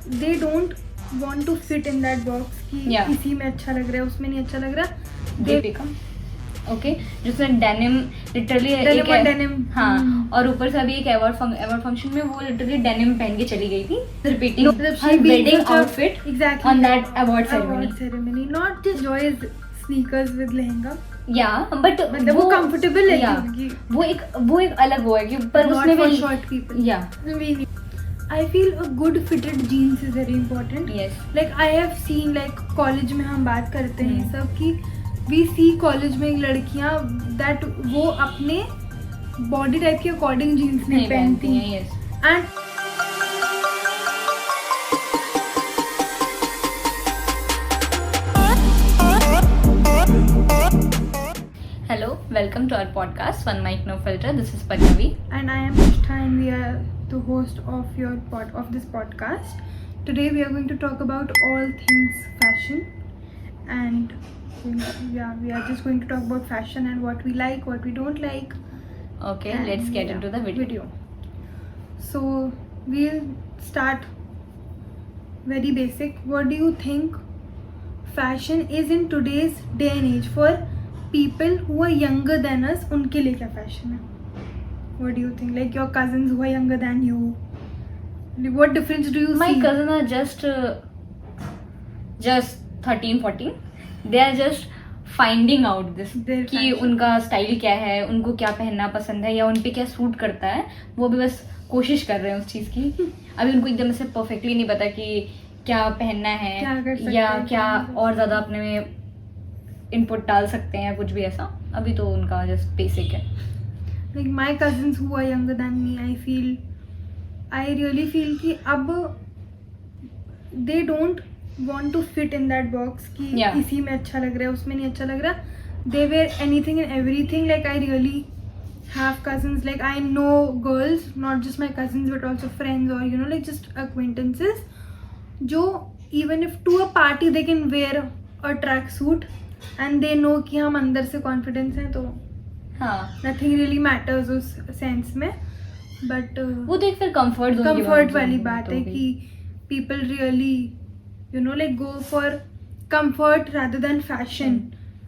they don't want to fit in that box कि Yeah. इसी में अच्छा लग रहा है उसमें नहीं अच्छा लग रहा they become ओके जिसमें डेनिम लिटरली Denim और denim. हाँ और ऊपर से अभी एक अवार्ड फंक्शन में वो लिटरली डेनिम पहन के चली गई थी रिपीटिंग मतलब हर she being wedding such a- outfit exactly on that award ceremony. ceremony not just joys sneakers with lehenga या बट मतलब वो comfortable है क्योंकि वो एक अलग वो है कि पर not उसमें for भी short people या we need I feel a good fitted jeans is very important yes like I have seen like college में हम बात करते हैं हम्म. सब कि we see college में लड़कियां that वो अपने body type के according jeans नहीं पहनती हैं yes and hello welcome to our podcast one mic no filter this is Pallavi And I am Nishtha and we are the host of this podcast. Today we are going to talk about all things fashion and we are just going to talk about fashion and what we like, what we don't like. Okay and, let's get into the video So we'll start very basic. What do you think fashion is in today's day and age for people who are younger than us? उनके लिए क्या fashion है? What do you think? Like your cousins who are younger than you. Like, what difference do you my see? Cousin are just 13-14 they are just finding out this Their कि fashion. उनका style क्या है उनको क्या पहनना पसंद है या उन पे क्या सूट करता है वो भी बस कोशिश कर रहे हैं उस चीज़ की अभी उनको एकदम से परफेक्टली नहीं पता कि क्या पहनना क्या कर है सकते या हैं, क्या क्या नहीं कर और ज़्यादा अपने में इनपुट डाल सकते हैं कुछ भी ऐसा अभी तो उनका जस्ट बेसिक है Like my cousins who are younger than me, I really feel कि अब they don't want to fit in that box कि Yeah. इसी में अच्छा लग रहा है उसमें नहीं अच्छा लग रहा they wear anything and everything like I really have cousins like I know girls not just my cousins but also friends or you know like just acquaintances जो even if to a party they can wear a track suit and they know कि हम अंदर से confidence हैं तो हाँ nothing really matters उस sense में बट वो तो एक फिर कंफर्ट कंफर्ट वाली बात है कि people really you know like go for comfort rather than fashion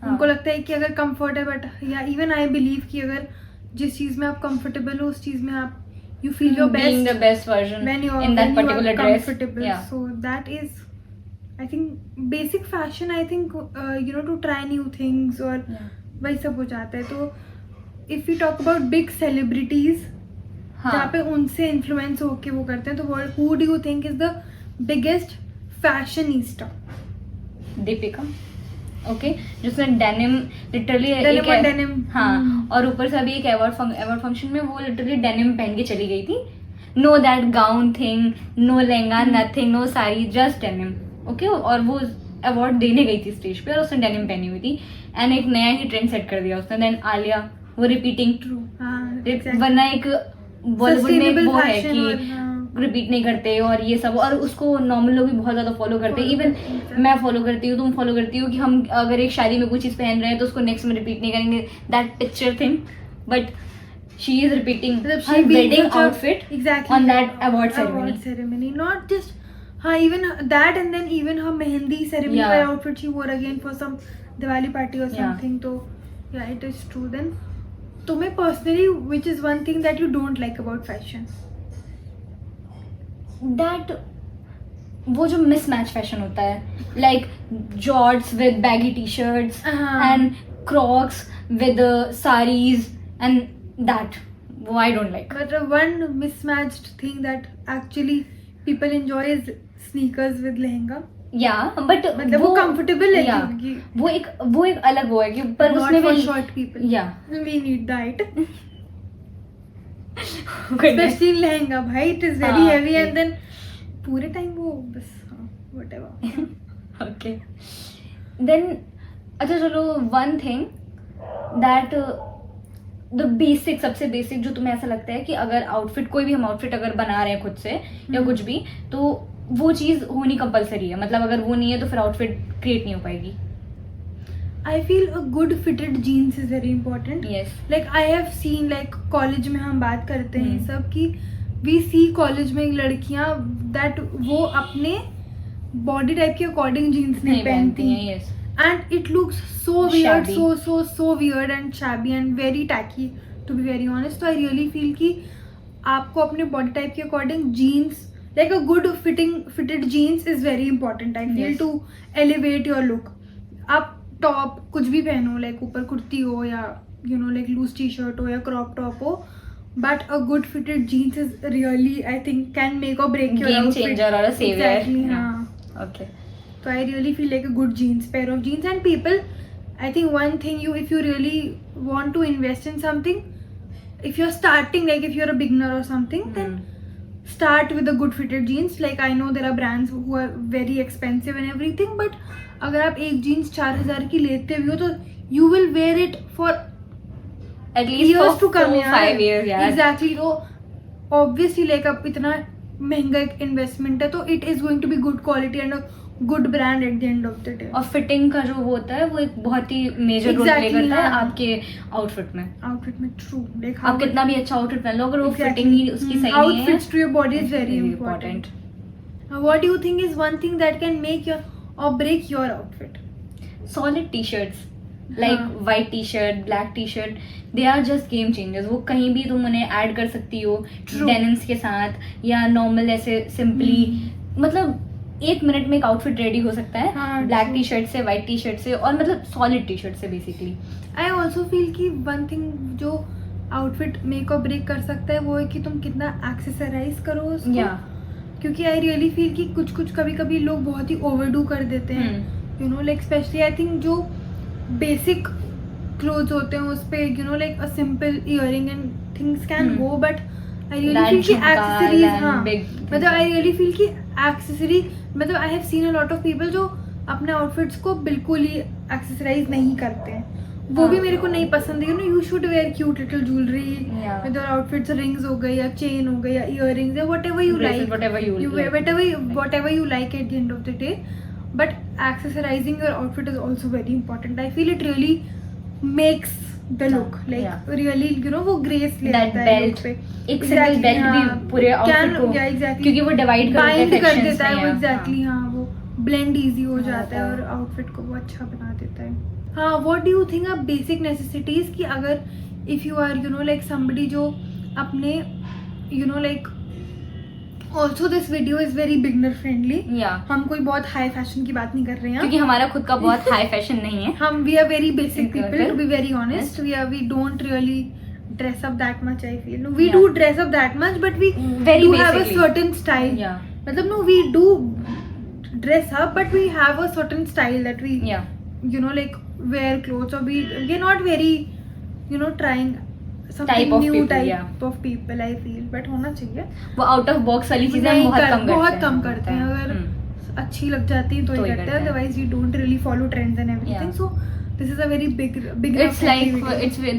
हाँ. उनको लगता है कि अगर कंफर्ट है बट या इवन आई बिलीव कि अगर जिस चीज़ में आप कंफर्टेबल हो उस चीज़ में आप you feel your being the best best version when you are in that when you particular are dress. comfortable Yeah. so that is I think basic fashion I think you know to try new things और Yeah. वही सब हो जाता है तो if you talk about big celebrities जहाँ हाँ पे उनसे इन्फ्लुएंस होके वो करते हैं तो who do you think is the biggest fashionista Deepika okay जिसमें डेनिम लिटरली Denim और denim. हाँ हम्म. और ऊपर से अभी एक अवार्ड फंक्शन में वो लिटरली डेनिम पहन के चली गई थी no that gown thing no lehenga nothing no sari just denim okay और वो अवार्ड देने गई थी स्टेज पे और उसने डेनिम पहनी हुई थी एंड एक नया ही ट्रेंड सेट कर दिया उसने देन आलिया वो रिपीटिंग ट्रू वरना एक बॉलीवुड में वो है कि हाँ. रिपीट नहीं करते और ये सब और उसको नॉर्मल लोग भी बहुत ज़्यादा फॉलो करते हैं इवन मैं फॉलो करती हूँ तुम फॉलो करती हो कि हम अगर एक शादी में कोई चीज़ पहन रहे हैं तो उसको नेक्स्ट में रिपीट नहीं करेंगे that picture thing but she is repeating her wedding outfit exactly on that award ceremony not just हाँ even that and then even her mehendi ceremony Yeah. का outfit she wore again for some Diwali party or Yeah. something तो yeah it is true then तुम्हें personally which is one thing that you don't like about fashion that वो जो mismatch fashion होता है like Jordans with baggy T shirts हाँ. And crocs with saris and that वो I don't like But one mismatched thing that actually people enjoy is sneakers with lehenga. या but मतलब वो comfortable है या क्योंकि वो एक अलग वो है कि पर not उसमें for भी short people. या We need that. Especially lehenga, भाई it is very हाँ, heavy and okay. then पूरे टाइम वो बस हाँ whatever. ओके देन अच्छा चलो one thing that the basic सबसे बेसिक जो तुम्हें ऐसा लगता है कि अगर आउटफिट कोई भी हम आउटफिट अगर बना रहे हैं खुद से या कुछ भी तो वो चीज़ होनी कंपलसरी है मतलब अगर वो नहीं है तो फिर आउटफिट क्रिएट नहीं हो पाएगी I feel a good fitted jeans is very important. Yes Like I have seen like college में हम बात करते हैं सब कि वी सी कॉलेज में लड़कियां दैट वो अपने बॉडी टाइप के अकॉर्डिंग जीन्स नहीं पहनती हैं. Yes. and it looks so weird, Shabby. so weird and shabby and very tacky, to be very honest. So I really feel कि आपको अपने body type के according jeans, like a good fitted jeans is very important, I feel. Yes. To elevate your look. आप top कुछ भी पहनो, like ऊपर कुर्ती हो या you know like loose t-shirt हो या crop top हो, but a good fitted jeans is really, I think, can make or break your Game outfit. changer or a savior. Exactly, Yeah. हाँ. Okay. So I really feel like a good jeans, pair of jeans. And people, I think one thing, if you really want to invest in something, if you're starting, like if you're a beginner or something, then start with the good fitted jeans. Like I know there are brands who are very expensive and everything, but अगर आप एक jeans 4,000 की लेते भी हो तो you will wear it for At least years for to come. 4-5 years. Yeah. Exactly. तो obviously like अब इतना महंगा एक investment है तो it is going to be good quality and a good brand at the end of the day. और fitting का जो वो होता है वो एक बहुत ही मेजर रोल प्ले Exactly, करता है हाँ. आपके आउटफिट में. Outfit में true. Like आप कितना भी अच्छा आउटफिट पहन लो अगर वो फिटिंग ही उसकी सही how नहीं it है. fits to your body is very important. What do you think is one thing that can make your or break your outfit? Solid t-shirts like हाँ. white t-shirt, black t-shirt, they are just game changers. वो कहीं भी तुम उन्हें add कर सकती हो True. Denims के साथ या नॉर्मल ऐसे सिंपली. मतलब 1 मिनट में एक आउटफिट रेडी हो सकता है हाँ, ब्लैक true. टी शर्ट से, व्हाइट टी शर्ट से और मतलब सॉलिड टी शर्ट से बेसिकली. I also feel कि one thing जो outfit make or break कर सकता है वो है कि तुम कितना accessorize करो उसको. या क्योंकि I really feel कि कुछ कभी लोग बहुत ही overdo कर देते हैं. You know like especially I think जो basic clothes होते हैं उस पे you know like a simple earring and things can go, but I really feel कि accessories, हाँ, मतलब I really feel कि accessory, मतलब I have seen a lot of people जो अपने outfits को बिल्कुल ही accessorize नहीं करते हैं. वो भी मेरे को नहीं पसंद है. You know you should wear cute little jewelry with your outfits, rings हो गई या chain हो गई या earrings या whatever you like. Whatever you like at the end of the day. But accessorizing your outfit is also very important. I feel it really makes the look like really you know वो grace ले that आता है look belt, पे. एक single belt भी पूरे outfit को क्योंकि वो डिवाइड bind कर sections देता है में, वो. हाँ. एग्जैक्टली हाँ वो blend easy हो हाँ, जाता है हाँ. और आउटफिट को वो अच्छा बना देता है. हाँ, what do you think are basic necessities कि अगर if you are you know like somebody जो अपने you know like also this video is very beginner friendly. हम कोई बहुत हाई फैशन की बात नहीं कर रहे हैं क्योंकि हमारा खुद का बहुत हाई फैशन नहीं है. हम we are very basic people, to be very honest. We don't really dress up that much, I feel. No, we do dress up that much, but we Very do have a basically. certain style. मतलब no, we do dress up, but we have a certain style that we you know like wear clothes, or we're not very you know trying something Type of new people, type of people, I feel. But होना चाहिए. वो out of box वाली चीजें हम बहुत कम करते हैं. अगर अच्छी लग जाती है तो ही करते हैं. Otherwise we don't really follow trends and everything. So this is a very big It's like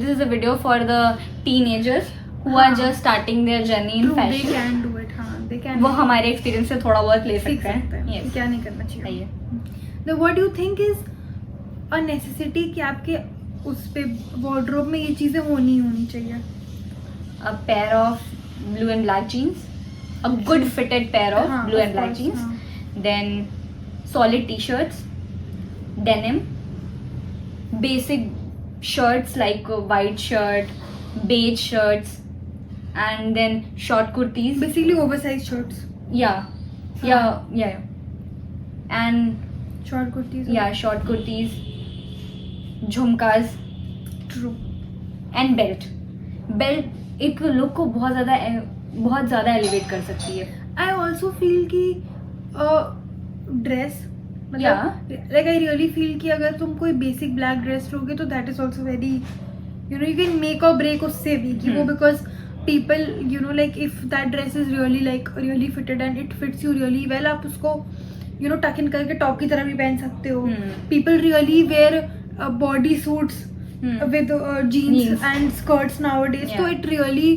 this is a video for the teenagers who are just starting their journey in fashion. They can do it. हाँ, they can. वो हमारे experience से थोड़ा बहुत ले सीख सकते हैं. Yes. क्या नहीं करना चाहिए. सही The what do you think is a necessity कि आपके उस पे wardrobe में ये चीजें होनी चाहिए. A pair of blue and black jeans, a good fitted pair of blue and black jeans, then solid t-shirts, denim, basic shirts like a white shirt, beige shirts, and then short kurtis. Basically oversized shirts. Yeah. And Short kurtis. short kurtis, झुमकास. True. And belt एक look को बहुत ज़्यादा elevate कर सकती है. I also feel कि dress मतलब like I really feel कि अगर तुम कोई बेसिक ब्लैक ड्रेस लोगे तो that is also very you know you can make or break उससे भी कि वो because people you know like if that dress is really fitted and it fits you really well, आप उसको you know tuck in करके top की तरह भी पहन सकते हो. People really wear body suits with jeans and skirts nowadays. So it really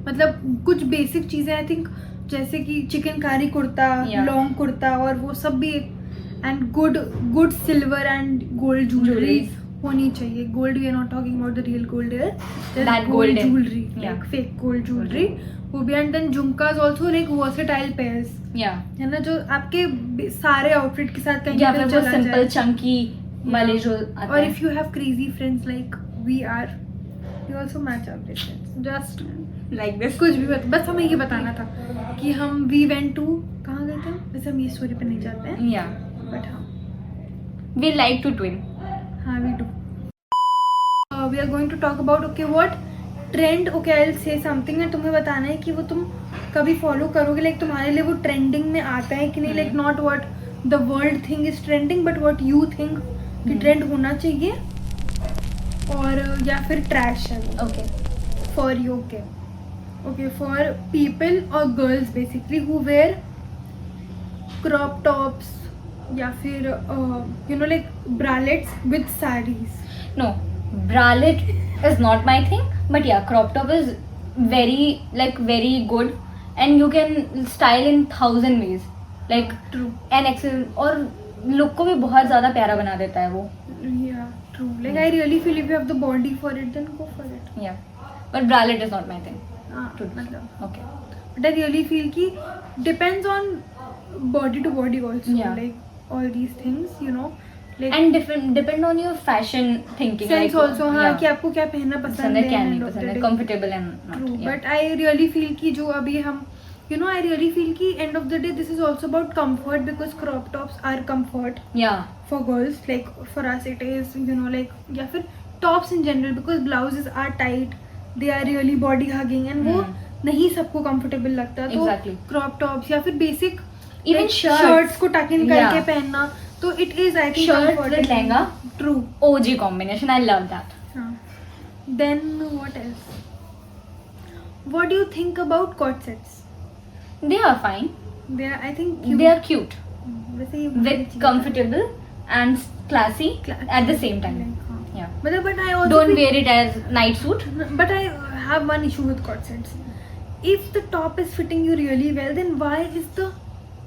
मतलब कुछ बेसिक चीजें I think जैसे कि चिकनकारी कुर्ता, लॉन्ग कुर्ता और वो सब भी and good silver and gold jewelry होनी चाहिए. Gold, we are not talking about the real gold here. There's That gold golden. jewelry, Yeah. like fake gold jewelry. वो भी, and then झुमकास also like versatile pairs. Yeah. है ना, जो आपके सारे outfit के साथ कहीं या पे फिर वो चला सिंपल जाए. चंकी वाले जो आते और हैं. if you have crazy friends like we are, you also match up with friends. Just Like this. कुछ भी बस हमें ये बताना था कि हम we went to, कहाँ गए थे. वैसे हम ये स्टोरी पे नहीं जाते हैं, Yeah. बट हाँ We like to twin. हाँ we do. We are going to talk about okay what trend, okay I'll say something and तुम्हें बताना है कि वो तुम कभी फॉलो करोगे, लाइक तुम्हारे लिए वो ट्रेंडिंग में आता है कि नहीं, like not what the world thing is trending but what you think कि ट्रेंड होना चाहिए, और या फिर ट्रैश है वो Okay. For you. Okay for people और girls basically who wear crop tops या फिर you know like bralettes with saris. No, bralette is not my thing, but yeah, crop top is very good, and you can style in 1,000 ways. Like true. an excel और look को भी बहुत ज़्यादा प्यारा बना देता है वो. Yeah, true. Like I really feel if you have the body for it, then go for it. Yeah, but bralette is not my thing. True. मतलब. Okay. But I really feel कि depends on body to body also. Yeah. Like all these things, you know. Like And depend on your fashion thinking. sense like, also हाँ yeah. कि आपको क्या पहनना पसंद पसंद है है क्या end नहीं of the पसंद है, day. comfortable and not. True. Yeah. But I really feel कि जो अभी हम you know I really feel कि end of the day this is also about comfort because crop tops are comfort. Yeah. For girls, like for us it is, you know, like या फिर tops in general because blouses are tight, they are really body hugging and वो नहीं सबको comfortable लगता. तो Exactly. crop tops या फिर basic Even shirts को tuck in करके Yeah. पहनना, तो it is I think Shirt comfortable. with lehenga. True. OG combination. I love that. हाँ. Then what else? What do you think about corsets? They are fine. They are I think cute. They are cute. वैसे ये बहुत With अच्छी comfortable and classy Classy. at the same time. Like, हाँ. Yeah. मतलब but I also Don't feel- wear it as night suit. But I have one issue with corsets. If the top is fitting you really well, then why is the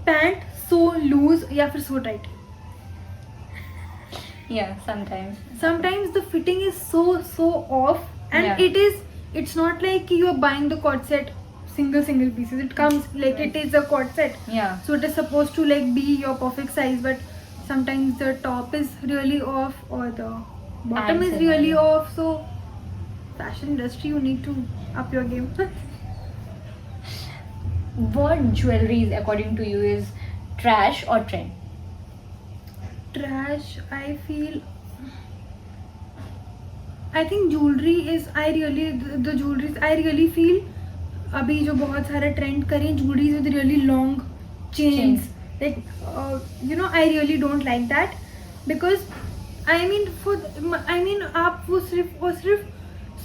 pant so loose या फिर so tight? Yeah, sometimes. Sometimes the fitting is so off, and Yeah. it's not like you are buying the corset single pieces. It comes like it is a corset, Yeah. so it is supposed to like be your perfect size. But sometimes the top is really off or the bottom Pants is and really all. off. So fashion industry, you need to up your game. What jewelry, according to you, is trash or trend? Trash, I feel. I think jewelry is the jewelries I really feel अभी जो बहुत सारे trend करें jewelries with really long chains. Like you know I really don't like that because I mean आप वो सिर्फ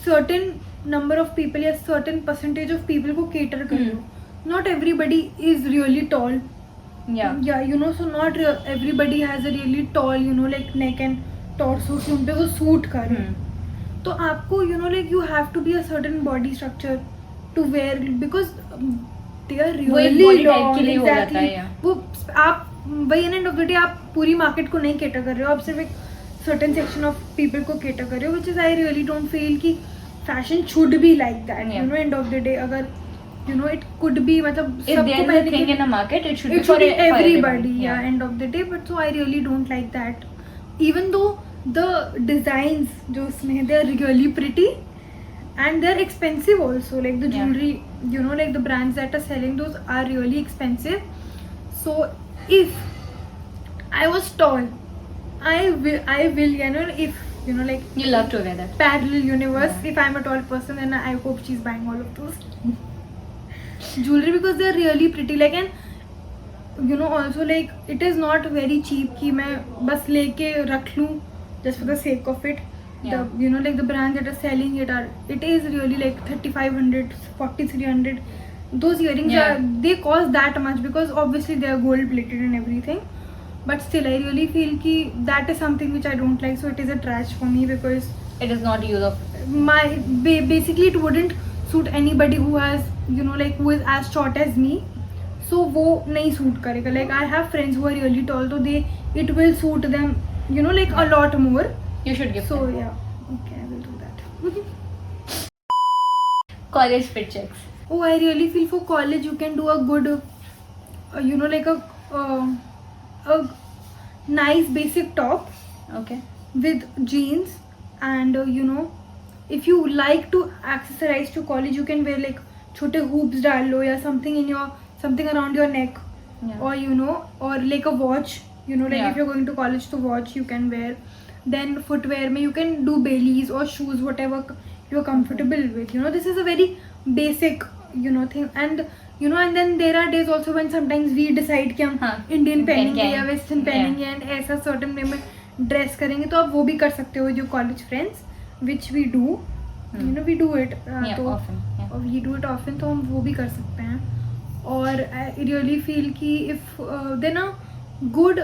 certain number of people या certain percentage of people को cater कर रहे हो. Not everybody is really tall. Yeah. You know, so not everybody has a really tall, you know, like neck and torso कि उन पे वो सूट करे. तो आपको you know like you have to be a certain body structure to wear because they are वो एक really body type long. के लिए हो जाता Exactly. है, yeah. वो आप वही एंड ऑफ द डे आप पूरी मार्केट को नहीं cater कर रहे हो, आप सिर्फ एक certain section of people को cater कर रहे हो, which is I really don't feel कि fashion should be like that. Yeah. You know, end of the day अगर you know it could be मतलब If सबको there is a पहनने thing के- in a market, it should be it should for be for everybody, yeah, Yeah. end of the day. But so I really don't like that, even though the designs जो उसमें है, they are really pretty and they're expensive also, like the Yeah. jewelry, you know, like the brands that are selling those are really expensive. So if I was tall, I will you know, if you know like You love to wear that. parallel universe, Yeah. if I'm a tall person, then I hope she's buying all of those jewelry because they're really pretty, like, and you know also like it is not very cheap कि मैं बस लेके रख लूँ just for the sake of it. Yeah. The you know like the brands that are selling it is really like 3,500 4,300. Those earrings Yeah. they cost that much because obviously they are gold plated and everything, but still I really feel कि that is something which I don't like, so it is a trash for me because It is not use of. basically it wouldn't suit anybody who has you know like who is as short as me, so वो नहीं suit करेगा. Like I have friends who are really tall, so it will suit them you know like a lot more. You should give So them. yeah, okay, I will do that. College fit checks. Oh, I really feel for college you can do a good, you know, like a nice basic top Okay. with jeans, and you know, if you like to accessorize to college, you can wear like छोटे hoops डाल लो या something around your neck, Yeah. or you know, or like a watch, you know, like Yeah. if you're going to college to watch, you can wear. Then footwear mein you can do Baileys or shoes, whatever you're comfortable with, you know. This is a very basic, you know, thing. And you know, and then there are days also when sometimes we decide कि हम हाँ, Indian पहनेंगे पहनेंगे, या Western yeah. पहनेंगे and ऐसा certain way में dress करेंगे, तो आप वो भी कर सकते हो with your college friends, which we do. You know, we do it. Yeah, तो often. Yeah. we do it often, तो हम वो भी कर सकते हैं. और I really feel कि if then a good,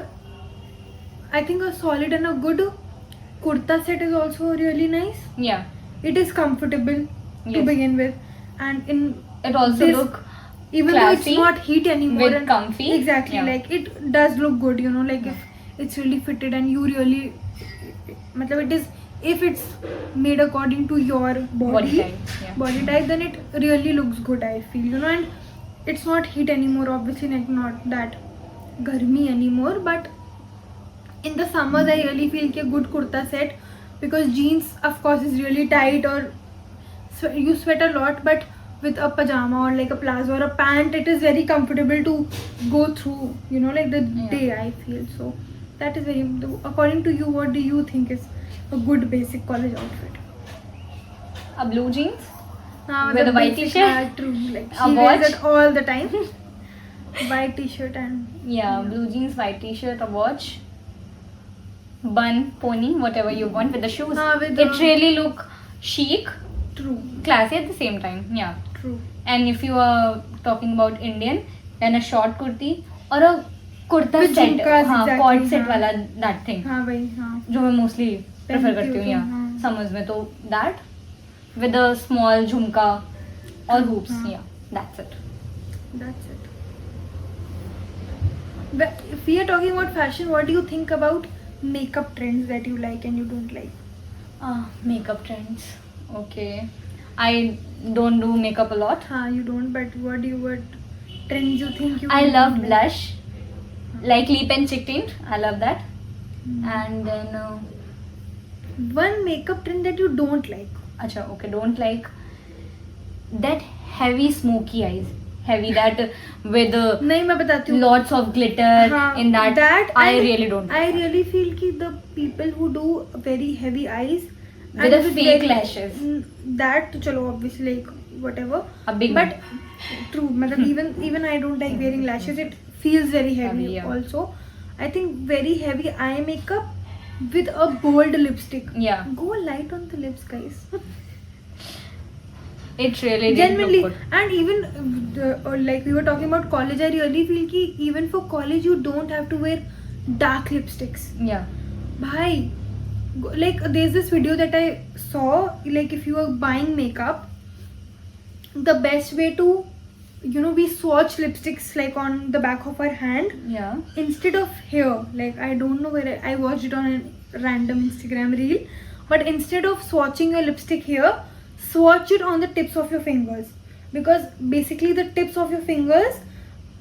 I think a solid and a good kurta set is also really nice. Yeah. It is comfortable to Yes. begin with, and in It also this, look even though it's classy not heat anymore with and comfy. exactly, Yeah. like it does look good, you know, like if it's really fitted and you really, matlab it is, if it's made according to your body type. Yeah. body type, then it really looks good, I feel, you know. And it's not heat anymore, obviously, like not that garmi anymore, but in the summers I really feel कि a good kurta set, because jeans of course is really tight, or you sweat a lot, but with a pajama or like a plazo or a pant, it is very comfortable to go through, you know, like the Yeah. day, I feel. So that is very, according to you, what do you think is a good basic college outfit? A blue jeans. With With a white basic, t-shirt? true, like A she wears watch? it all the time. White t-shirt and Yeah, blue jeans, white t-shirt, a watch, bun, pony, whatever you want with the shoes. with It really look chic, true, classy at the same time. Yeah. true. And if you are talking about Indian, then a short kurti or a kurta With set. jhumkas, हाँ, exactly, cord set हाँ. वाला that thing. हाँ भाई, हाँ. जो मैं mostly prefer पहनती करती हूँ हूँ तो, यहाँ हाँ. summers में, तो that with a small jhumka or hoops. हाँ. Yeah, that's it. That's it. But if we are talking about fashion, what do you think about makeup trends that you like and you don't like? Makeup trends. Okay. I don't do makeup a lot. You don't, but what trends you think you I don't love like? blush, like lip and cheek tint. I love that. And then, One makeup trend that you don't like. acha, okay, don't like that heavy smoky eyes. Heavy that with नहीं, मैं बताती हूँ. lots of glitter हाँ, in that. I and really don't. I really feel कि the people who do very heavy eyes With and the fake very- lashes. That तो चलो obviously like whatever. A big But true, मतलब even I don't like wearing lashes. It feels very heavy. Heavy, yeah. Also, I think very heavy eye makeup with a bold lipstick. Yeah. Go light on the lips, guys. It really did Genuinely, look good. and even like we were talking about college, I really feel कि even for college you don't have to wear dark lipsticks. Yeah. Bhai, like there's this video that I saw, like if you are buying makeup, the best way to, you know, we swatch lipsticks like on the back of our hand Yeah. instead of here. Like I don't know where I watched it on a random Instagram reel, but instead of swatching your lipstick here, swatch it on the tips of your fingers, because basically the tips of your fingers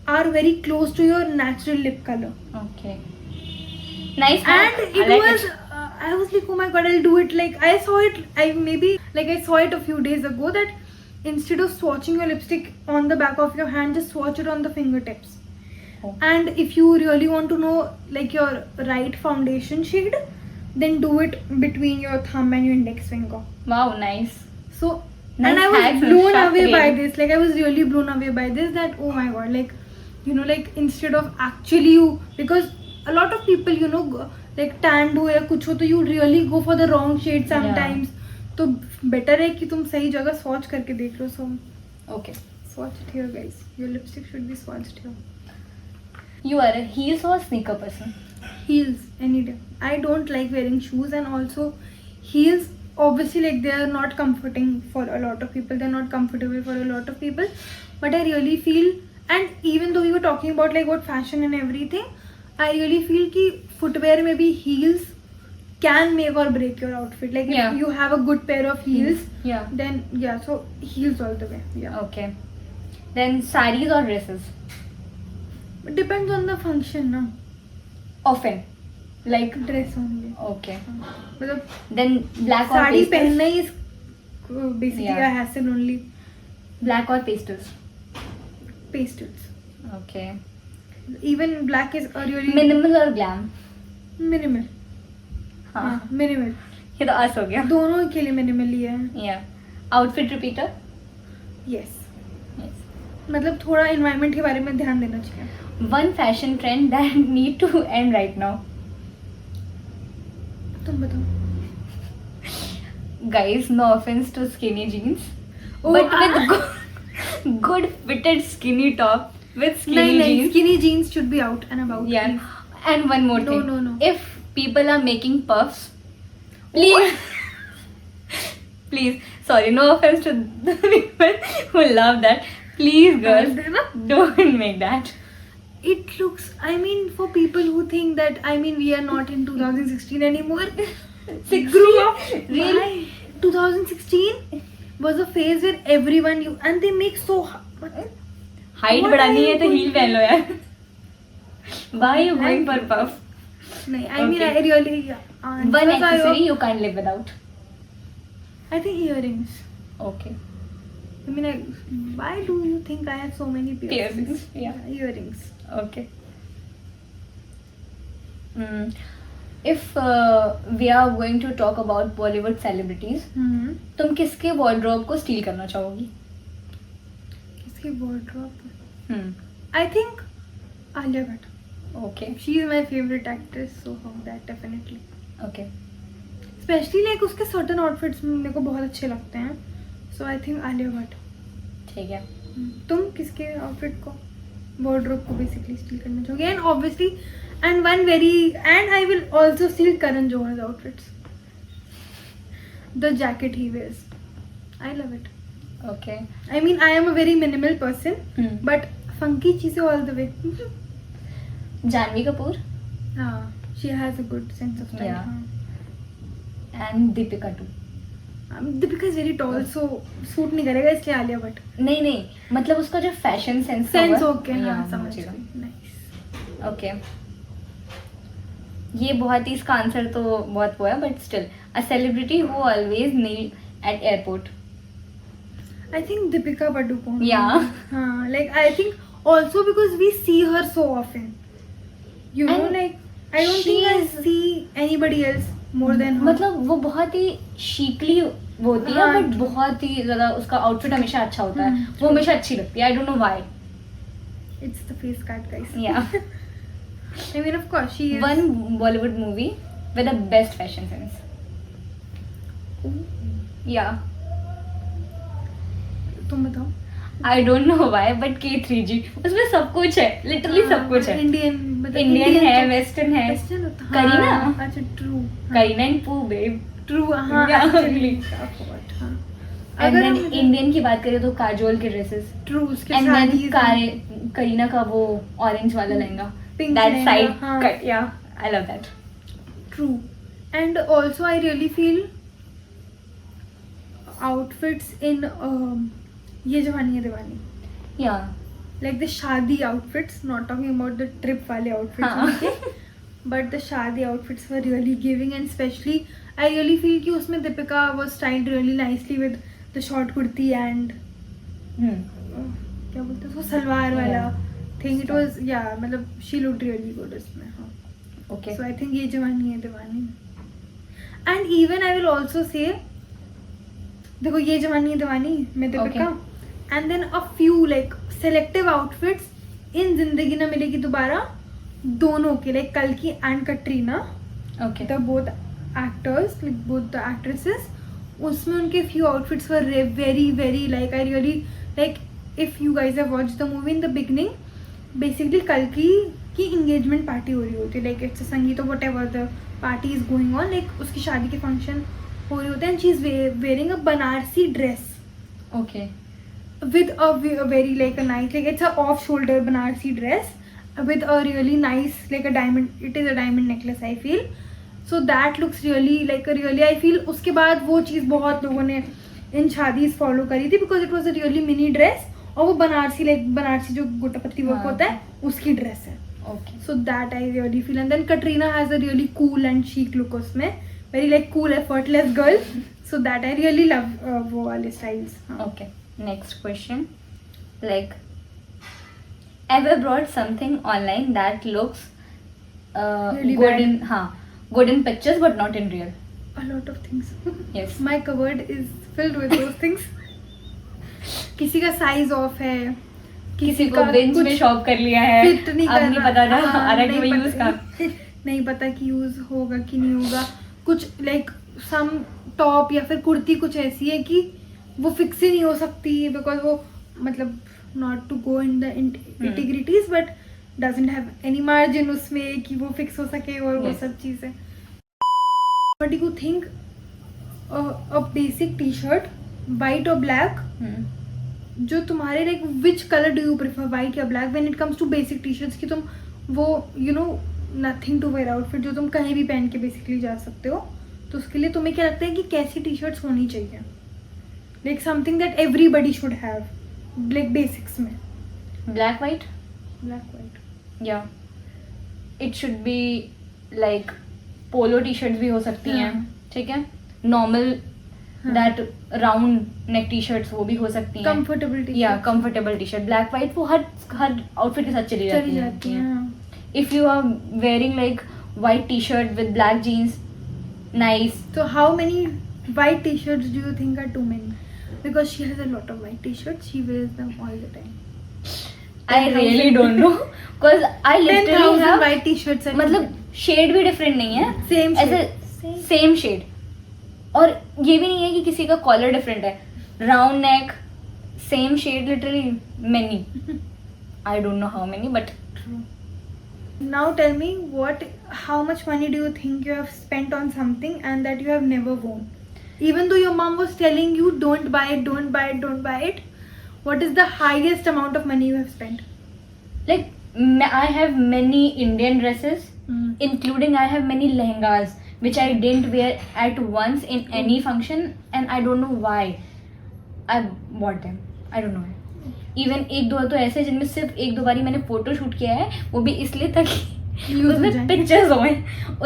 are very close to your natural lip color. Okay. Nice hack. And it I like was I was like, oh my god, I'll do it. Like I saw it, I saw it a few days ago, that instead of swatching your lipstick on the back of your hand, just swatch it on the fingertips. Oh. And if you really want to know like your right foundation shade, then do it between your thumb and your index finger. Wow, nice. So Nice and I hack, was blown sharp away by brain. this. Like I was really blown away by this, that oh my god, like, you know, like instead of actually you, because a lot of people, you know, like tanned हो या कुछ हो, तो you really go for the wrong shade sometimes. तो better है कि तुम सही जगह swatch करके देख लो. So Okay. swatch it here, guys. Your lipstick should be swatched here. You are a heels or sneaker person? Heels any day. I don't like wearing shoes, and also heels, obviously, like they are not comforting for a lot of people. They're not comfortable for a lot of people. But I really feel, and even though we were talking about like what fashion and everything, I really feel कि footwear में भी heels can make or break your outfit. Like Yeah. if you have a good pair of heels, Yeah. then yeah, so heels all the way. Yeah. Okay. Then sarees or dresses? It depends on the function, no? Often. Like, Dress only. okay. मतलब Then black or sari pastels? पहनना ही is basically Yeah. a hassle only. Black or pastels? Pastels. Okay. Even black is a really Minimal or glam? minimal. हाँ. हाँ, minimal. ये तो आस हो गया. दोनों के लिए minimal ही है. Yeah. Outfit repeater? Yes. Yes. मतलब थोड़ा environment के बारे में ध्यान देना चाहिए. One fashion trend that need to end right now. तुम बताओ. Guys, no offense to skinny jeans, Oh, but with good fitted skinny top with skinny नहीं jeans. skinny jeans should be out and about. Yeah. please. And one more No, thing. no, no. If people are making puffs, please, please, sorry, no offense to the people who love that. Please, girls, don't make that. It looks, I mean, for people who think that, I mean, we are not in 2016 anymore. 16? Grew up. Really? Why? 2016 was a phase where everyone knew, and they make so. Height What बढ़ानी are है you तो heel doing? पहन लो यार. Why are you going for puff? No, I mean, Okay. I really. One because accessory you can't live without. I think earrings. Okay. I mean, why do you think I have so many piercings? Piercings, yeah. Earrings. Okay. If we are going to talk about Bollywood celebrities, Hmm. तुम किसके wardrobe को steal करना चाहोगी? किसकी wardrobe? Hmm. I think Alia Bhatt. Okay. She is my favorite actress, so that definitely. Okay. Especially like उसके certain outfits मेरे को बहुत अच्छे लगते हैं. So I think Alia Bhatt. ठीक है. तुम किसके outfit को wardrobe को basically steal करना चाहोगे? And obviously, and I will also steal Karan Johar's outfits. The jacket he wears. I love it. Okay. I mean, I am a very minimal person, Hmm. but funky चीजें all the way. Janvi Kapoor She has a good sense of style. Yeah. and Deepika too. Deepika is very tall, so suit नहीं करेगा इसलिए आलिया भट्ट. नहीं मतलब उसका जो fashion sense Sense okay, हाँ समझ गई. Nice. ओके. ये बहुत ही इसका आंसर तो बहुत वो है but still a celebrity who always nail at airport. I think Deepika Padukone. Yeah. Like I think also because we see her so often. You know, And like I don't she think I is- see anybody else more than her. मतलब वो बहुत ही शीकली वो होती है हाँ. But बहुत ही ज्यादा उसका आउटफिट हमेशा अच्छा होता है. वो हमेशा अच्छी लगती है. I don't know why. It's the face cut, guys. Yeah. I mean, of course, she is. One Bollywood movie with the best fashion sense. Yeah. तुम बताओ. I don't know why but K3G उसमें सब कुछ है. Literally सब कुछ है. Indian. मतलब इंडियन है, वेस्टर्न है. Western होता. करीना? हाँ, अच्छा true. करीना एंड पू बेब. True. हाँ. Yeah, Actually, really. I forgot, हाँ. एंड अगर देन हम- इंडियन की बात करें तो काजोल के ड्रेसेस. True. उसके एंड देन साड़ीज. करीना का वो ऑरेंज वाला lehenga. Pink that lehenga, side हाँ. कट. या I love that. True. And also I really feel outfits in ये जवानी है दीवानी. या Like the शादी outfits, not talking about the trip वाले outfits हाँ. उनके, but the शादी outfits were really giving, and especially I really feel कि उसमें Deepika was styled really nicely with the short kurti and क्या बोलते हैं उसको सलवार वाला thing. It was मतलब she looked really good उसमें. हाँ. ओके. So I think ये जवानी है दीवानी. And even I will also say, देखो ये जवानी है दीवानी में Deepika, and then a few like selective outfits in जिंदगी ना मिलेगी दोबारा दोनों के, like कल्कि and Katrina, okay. the both actors, like both the actresses, उसमें उनके few outfits were very very like I really like. If you guys have watched the movie, in the beginning basically कल्कि की engagement party हो रही होती है, like it's a संगीत or whatever the party is going on, like उसकी शादी के function हो रही होते हैं, and she is wearing a Banarasi dress okay. with a very like a nice, like it's a off shoulder Banarasi dress with a really nice like a diamond, it is a diamond necklace I feel, so that looks really like really I feel उसके बाद वो चीज़ बहुत लोगों ने इन शादीज follow करी थी because it was a really mini dress और वो बनारसी लाइक बनारसी जो गोटापत्ती वर्क हाँ. होता है उसकी ड्रेस है. Okay. So that I really feel, and then Katrina has a really cool and chic look उसमें, very like cool effortless girl. So that I really love वो वाले styles. हाँ. Okay. Next question. Like, ever brought something online that looks Really good bad. in good in pictures but not in real? A lot of things. Yes. My cupboard is filled with those things. किसी का size off है. किसी को bench में shop कर लिया है. Fit नहीं अब कर नहीं रहा. पता था हाँ, आ रहा कि नहीं वो यूज पता- का. नहीं पता कि यूज होगा कि नहीं होगा. कुछ लाइक सम टॉप या फिर कुर्ती कुछ ऐसी है कि वो फिक्स ही नहीं हो सकती बिकॉज वो मतलब not to go in the integrities but doesn't have any margin उसमें कि वो फिक्स हो सके और वो Yes. सब चीज़ें. But you think a basic T shirt white और ब्लैक जो तुम्हारे like which colour do you prefer white या black when it comes to basic T shirts कि तुम वो you know nothing to wear outfit जो तुम कहीं भी पहन के बेसिकली जा सकते हो तो उसके लिए तुम्हें क्या लगता है कि कैसी टी शर्ट्स होनी चाहिए like something that everybody should have like basics में. Black white. ब्लैक वाइट या it should be like polo T shirt भी हो सकती हैं. हाँ. ठीक है. Normal that round neck T shirts वो भी हो सकती हैं. कंफर्टेबिलिटी या comfortable T shirt black white वो हर आउटफिट के साथ चली चली जाती जाती हैं. हैं. If you are wearing like white t-shirt with black jeans, nice. So how many white t-shirts do you think are too many? Because she has a lot of white t-shirts, she wears them all the time. I really don't know because I 10,000 literally have white t-shirts. are मतलब shade भी different नहीं है. Same ऐसे shade. Same shade. और ये भी नहीं है कि किसी का कॉलर डिफरेंट है. Round neck same shade literally many. I don't know how many but True. Now tell me how much money do you think you have spent on something and that you have never worn? Even though your mom was telling you don't buy it, don't buy it, don't buy it, what is the highest amount of money you have spent? like I have many Indian dresses including I have many lehengas which I didn't wear at once in any function and I don't know why I bought them. I don't know. Even एक दो तो ऐसे जिनमें सिर्फ एक दो बारी मैंने फोटो शूट किया है वो भी इसलिए ताकि Use हो उसमें जाए. पिक्चर्स होए.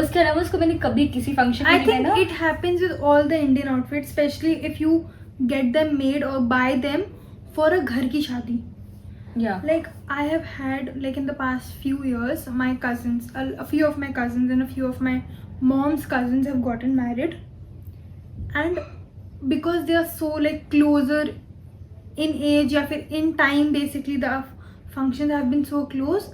उसके अलावा उसको मैंने कभी किसी फंक्शन में I नहीं think पहना. it happens with all the Indian outfits, especially if you get them made or buy them for a घर की शादी. या Like I have had like in the past few years, my cousins, a few of my cousins and a few of my mom's cousins have gotten married, and because they are so like closer in age या फिर in time basically the functions have been so close,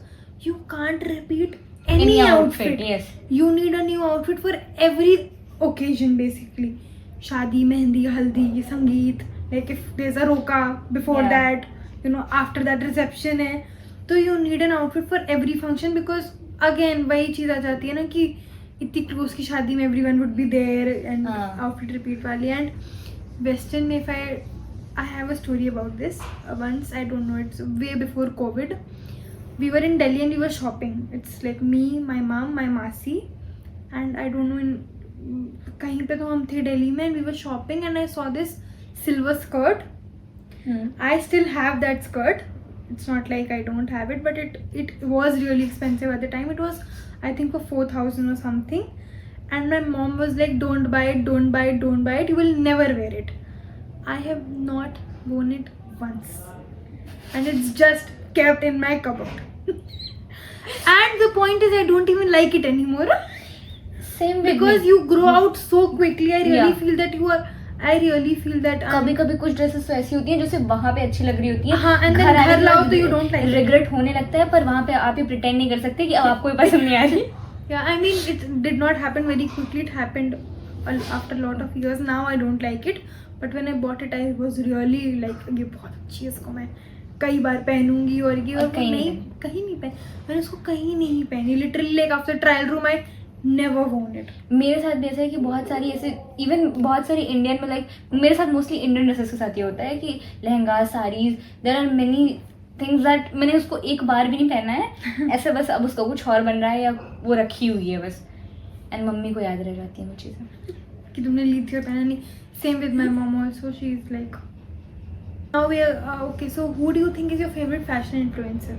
you can't repeat any outfit. yes. You need a new outfit for every occasion basically. शादी, मेहंदी, हल्दी, संगीत, like if there's a roka before Yeah. that, you know, after that reception है, तो you need an outfit for every function because again वही चीज़ आ जाती है ना कि इतनी क्लोज की शादी में everyone would be there and हाँ. outfit repeat वाली. And western में if I have a story about this. Once, I don't know, it's way before COVID. We were in Delhi and we were shopping. It's like me, my mom, my masi, and I don't know कहीं पे तो हम थे दिल्ली में and we were shopping and I saw this silver skirt. I still have that skirt. It's not like I don't have it, but it was really expensive at the time. It was I think for 4,000 or something. And my mom was like, don't buy it, don't buy it, don't buy it. You will never wear it. I have not worn it once and it's just kept in my cupboard. And the point is I don't even like it anymore same because you grow out so quickly. I really Yeah. feel that I really feel that कभी कभी कुछ dresses तो ऐसी होती हैं जो सिर्फ वहाँ पे अच्छी लग रही होती हैं. हाँ, and then घर लाओ तो you don't like it. Regret होने लगता है पर वहाँ पे आप ये प्रिटेंड नहीं कर सकते कि अब आपको ये पसंद नहीं आ रही. Yeah, I mean it did not happen very quickly. It happened after a lot of years. Now I don't like it, but when I bought it I was really like ये बहुत अच्छी है, इसको मैं कई बार पहनूंगी और ये और कहीं नहीं, कहीं नहीं पहन, मैंने उसको कहीं नहीं पहनी. Literally like after trial room I never वोन इट. मेरे साथ भी ऐसा है कि बहुत सारी ऐसे इवन बहुत सारी इंडियन में लाइक मेरे साथ मोस्टली इंडियन ड्रेसेस के साथ ये होता है कि lehenga saris there are many things that मैंने उसको एक बार भी नहीं पहना है. ऐसे बस अब उसका कुछ और बन रहा है या वो रखी हुई है बस. एंड मम्मी को याद रह जाती है वो चीज़ें. कि तुमने ली थी और पहना नहीं. Same with my mom also. She's like. Now we are okay. So who do you think is your favorite fashion influencer?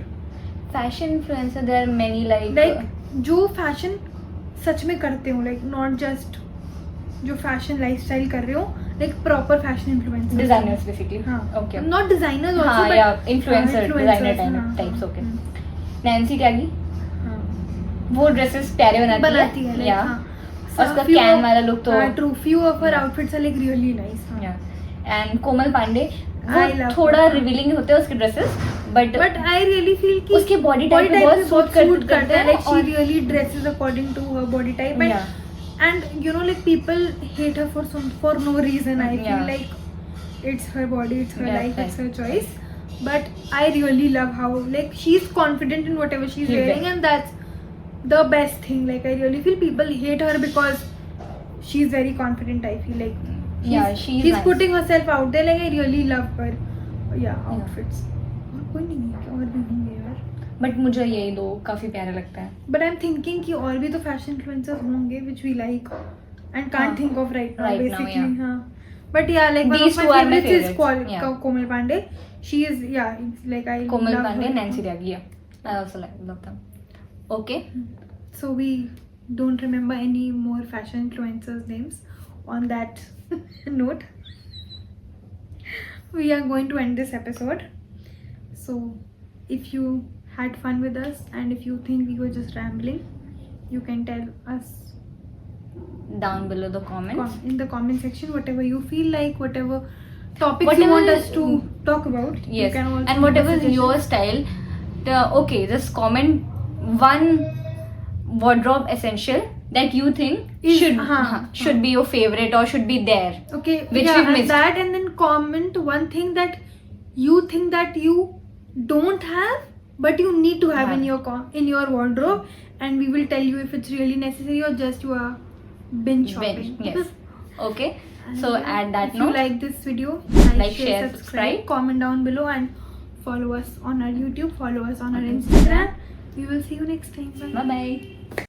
Fashion influencer, there are many like जो फैशन सच में करते हो, लाइक नॉट जस्ट जो fashion lifestyle कर रहे हो, like proper fashion influencer. designers basically. हाँ, Okay. नॉट डिजाइनर्स आल्सो हाँ, but yeah, influencer, designer types, okay. Nancy Tyagi, वो ड्रेसेस प्यारे बनाती है. या उसका कैन वाला लुक तो true, few of her outfits are like really nice. And Komal Pandey, I वो love थोड़ा her. रिवीलिंग होते हैं उसके dresses, but I really feel कि उसके बॉडी टाइप पे बहुत सूट करता है. Like she really dresses according to her body type. And you know, like people hate her for no reason. I feel like it's her body, it's her life, it's her choice. But I really love how like she's confident in whatever she's wearing, and that's the best thing. Like I really feel people hate her because she's very confident. I feel like she's nice. putting herself out there. Like I really love her. Outfits. और कोई नहीं है, और भी होंगे यार. But मुझे यही दो काफी प्यारा लगता है. But I'm thinking कि और भी तो fashion influencers होंगे which we like and can't think of right now basically. हाँ. But yeah, like one These of my two are my favorites is favorites. Komal Pandey. She is it's like I Komal love Pandey, her. Nancy Tyagi, I also love them. Okay. So we don't remember any more fashion influencers names. On that note, we are going to end this episode. So if you had fun with us and if you think we were just rambling, you can tell us Down below the comments. in the comment section whatever you feel like, whatever topics you Whatever- want us to talk about. You Yes. can also And whatever give us is your suggestions. style, okay, just comment one wardrobe essential that you think Is- should be your favorite or should be there. Okay, which yeah, we've and missed. that, and then comment one thing that you think that you don't have but you need to have in your in your wardrobe, and we will tell you if it's really necessary or just you are binge shopping. Yes. Okay. And So yeah, at that if you note, like this video, like, share, subscribe. comment down below, and follow us on our YouTube, follow us on our Instagram. We will see you next time. Bye. bye bye.